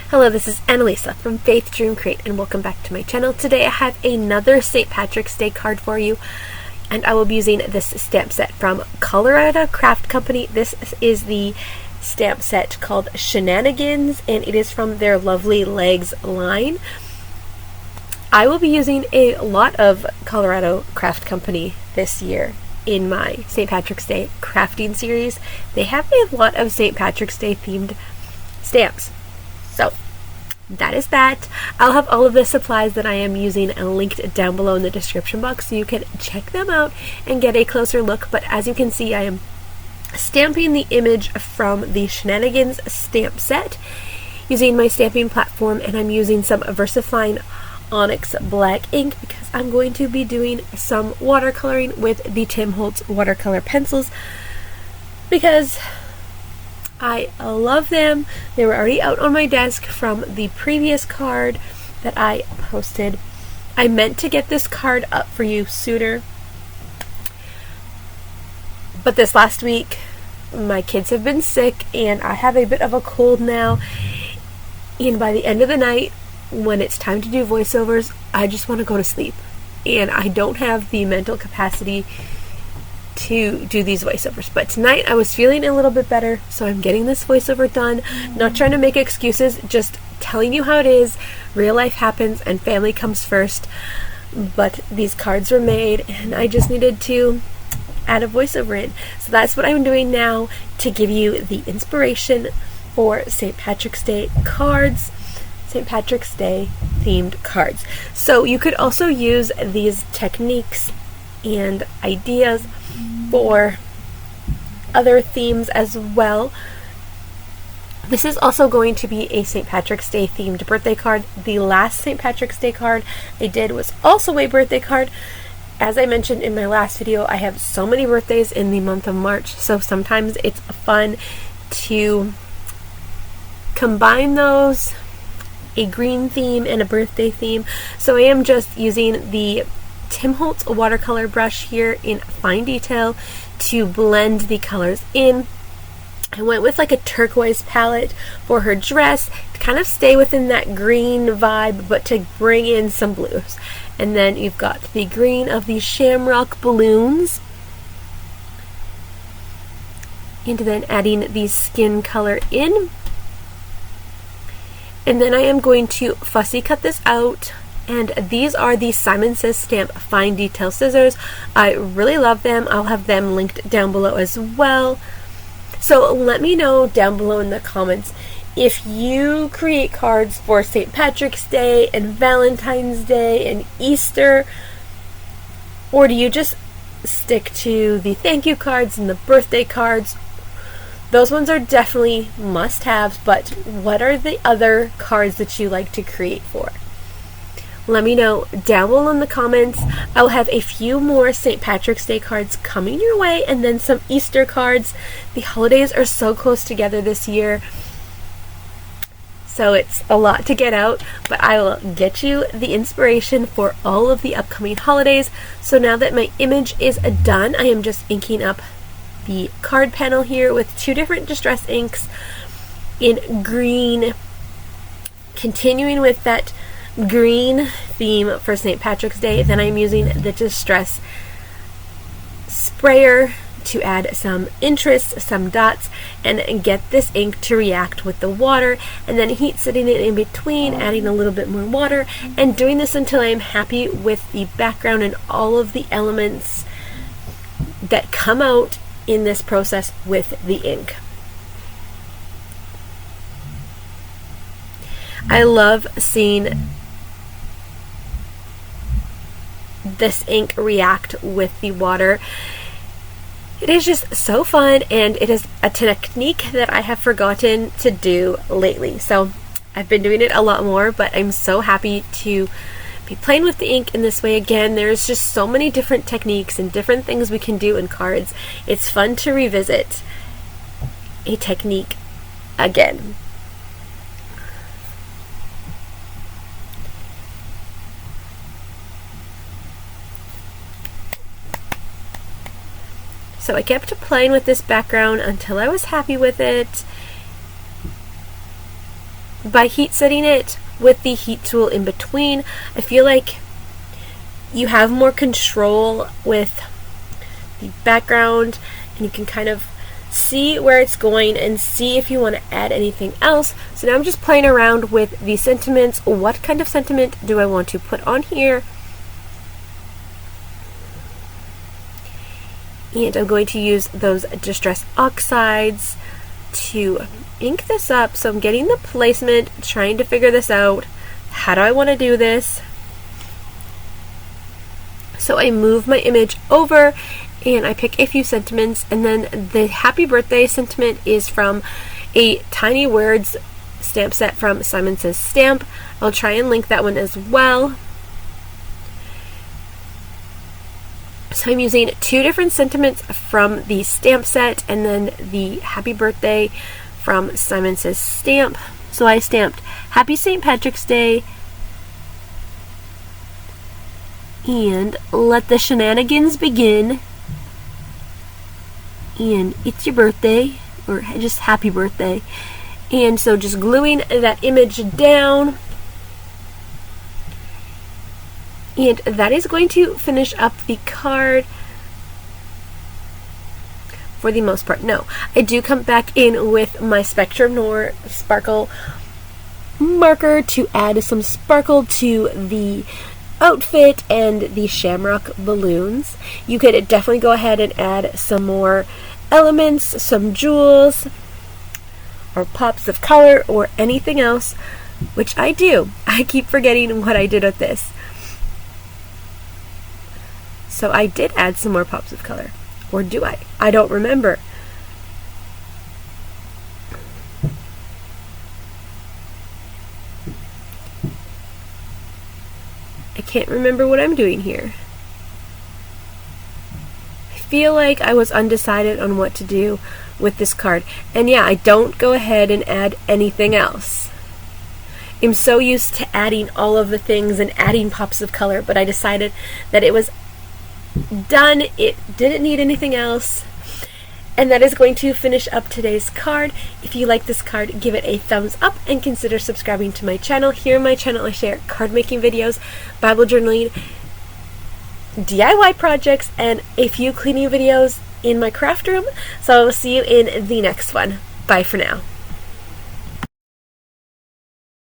Hello, this is Annalisa from Faith Dream Create, and welcome back to my channel. Today I have another St. Patrick's Day card for you, and I will be using this stamp set from Colorado Craft Company. This is the stamp set called Shenanigans, and it is from their Lovely Legs line. I will be using a lot of Colorado Craft Company this year in my St. Patrick's Day crafting series. They have a lot of St. Patrick's Day themed stamps. So that is that. I'll have all of the supplies that I am using linked down below in the description box so you can check them out and get a closer look. But as you can see, I am stamping the image from the Shenanigans stamp set using my stamping platform, and I'm using some VersaFine Onyx black ink because I'm going to be doing some watercoloring with the Tim Holtz watercolor pencils because I love them. They were already out on my desk from the previous card that I posted. I meant to get this card up for you sooner, but this last week my kids have been sick and I have a bit of a cold now, and by the end of the night when it's time to do voiceovers, I just want to go to sleep and I don't have the mental capacity to do these voiceovers. But tonight I was feeling a little bit better, so I'm getting this voiceover done. Not trying to make excuses, just telling you how it is. Real life happens and family comes first. But these cards were made and I just needed to add a voiceover in. So that's what I'm doing now to give you the inspiration for St. Patrick's Day cards. St. Patrick's Day themed cards. So you could also use these techniques and ideas for other themes as well. This is also going to be a St. Patrick's Day themed birthday card. The last St. Patrick's Day card I did was also a birthday card. As I mentioned in my last video, I have so many birthdays in the month of March, so sometimes it's fun to combine those, a green theme and a birthday theme. So I am just using the Tim Holtz watercolor brush here in fine detail to blend the colors in. I went with like a turquoise palette for her dress to kind of stay within that green vibe, but to bring in some blues. And then you've got the green of the shamrock balloons, and then adding the skin color in. And then I am going to fussy cut this out. And these are the Simon Says Stamp Fine Detail Scissors. I really love them. I'll have them linked down below as well. So let me know down below in the comments if you create cards for St. Patrick's Day and Valentine's Day and Easter, or do you just stick to the thank you cards and the birthday cards? Those ones are definitely must-haves, but what are the other cards that you like to create for? Let me know down below in the comments. I'll have a few more St. Patrick's Day cards coming your way, and then some Easter cards. The holidays are so close together this year, so it's a lot to get out, but I will get you the inspiration for all of the upcoming holidays. So now that my image is done, I am just inking up the card panel here with two different distress inks in green, continuing with that green theme for St. Patrick's Day. Then I'm using the distress sprayer to add some interest, some dots, and get this ink to react with the water, and then heat setting it in between, adding a little bit more water, and doing this until I'm happy with the background and all of the elements that come out in this process with the ink. I love seeing this ink react with the water. It is just so fun, and it is a technique that I have forgotten to do lately. So I've been doing it a lot more, but I'm so happy to be playing with the ink in this way again. There's just so many different techniques and different things we can do in cards. It's fun to revisit a technique again. So I kept playing with this background until I was happy with it. by heat setting it with the heat tool in between, I feel like you have more control with the background, and you can kind of see where it's going and see if you want to add anything else. So now I'm just playing around with the sentiments. What kind of sentiment do I want to put on here? And I'm going to use those Distress Oxides to ink this up. So I'm getting the placement, trying to figure this out. How do I want to do this? So I move my image over and I pick a few sentiments, and then the happy birthday sentiment is from a Tiny Words stamp set from Simon Says Stamp. I'll try and link that one as well. So I'm using 2 different sentiments from the stamp set and then the happy birthday from Simon Says Stamp. So I stamped Happy St. Patrick's Day and Let the Shenanigans Begin, and It's Your Birthday, or just Happy Birthday. And so just gluing that image down, and that is going to finish up the card for the most part. No, I do come back in with my Spectrum Noir Sparkle marker to add some sparkle to the outfit and the shamrock balloons. You could definitely go ahead and add some more elements, some jewels, or pops of color, or anything else, which I do. I keep forgetting what I did with this. So I did add some more pops of color. Or do I? I don't remember. I can't remember what I'm doing here. I feel like I was undecided on what to do with this card. And yeah, I don't go ahead and add anything else. I'm so used to adding all of the things and adding pops of color, but I decided that it was done. It didn't need anything else. And that is going to finish up today's card. If you like this card, give it a thumbs up and consider subscribing to my channel. Here on my channel, I share card making videos, Bible journaling, DIY projects, and a few cleaning videos in my craft room. So I will see you in the next one. Bye for now.